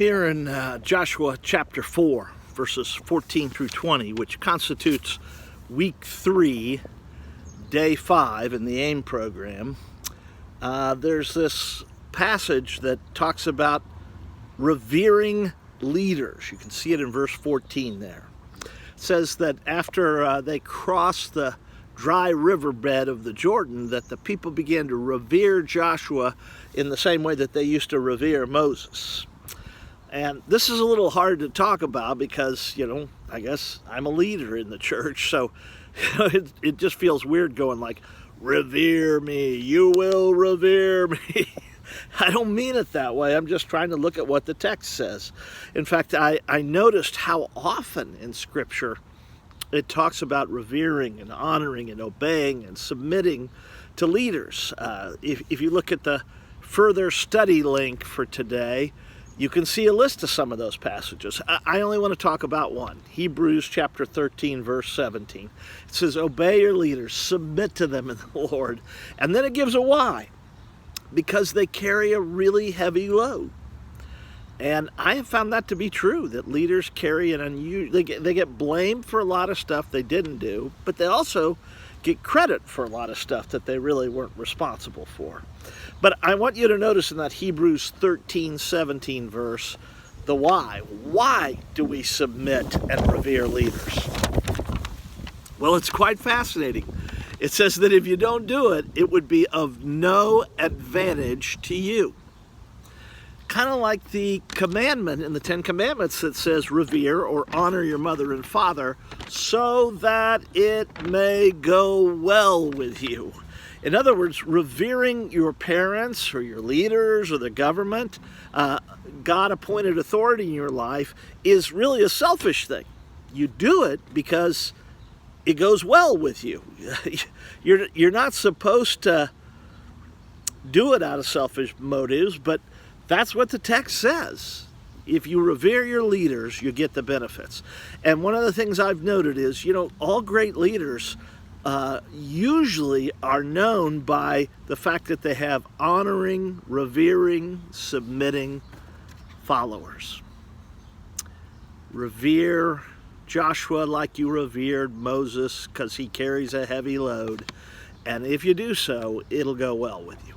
Here in Joshua chapter 4, verses 14 through 20, which constitutes week 3, day 5 in the AIM program, there's this passage that talks about revering leaders. You can see it in verse 14 there. It says that after they crossed the dry riverbed of the Jordan, that the people began to revere Joshua in the same way that they used to revere Moses. And this is a little hard to talk about because, I guess I'm a leader in the church, so it just feels weird going like, revere me, you will revere me. I don't mean it that way. I'm just trying to look at what the text says. In fact, I noticed how often in Scripture it talks about revering and honoring and obeying and submitting to leaders. If you look at the further study link for today, you can see a list of some of those passages. I only want to talk about one. Hebrews chapter 13, verse 17. It says, obey your leaders, submit to them in the Lord. And then it gives a why. Because they carry a really heavy load. And I have found that to be true, that leaders carry an unusual, they get blamed for a lot of stuff they didn't do, but they also get credit for a lot of stuff that they really weren't responsible for. But I want you to notice in that Hebrews 13:17 verse, the why. Why do we submit and revere leaders? Well, it's quite fascinating. It says that if you don't do it, it would be of no advantage to you. Kind of like the commandment in the Ten Commandments that says revere or honor your mother and father so that it may go well with you. In other words, revering your parents or your leaders or the government, God-appointed authority in your life, is really a selfish thing. You do it because it goes well with you. You're not supposed to do it out of selfish motives, but that's what the text says. If you revere your leaders, you get the benefits. And one of the things I've noted is, all great leaders usually are known by the fact that they have honoring, revering, submitting followers. Revere Joshua like you revered Moses because he carries a heavy load. And if you do so, it'll go well with you.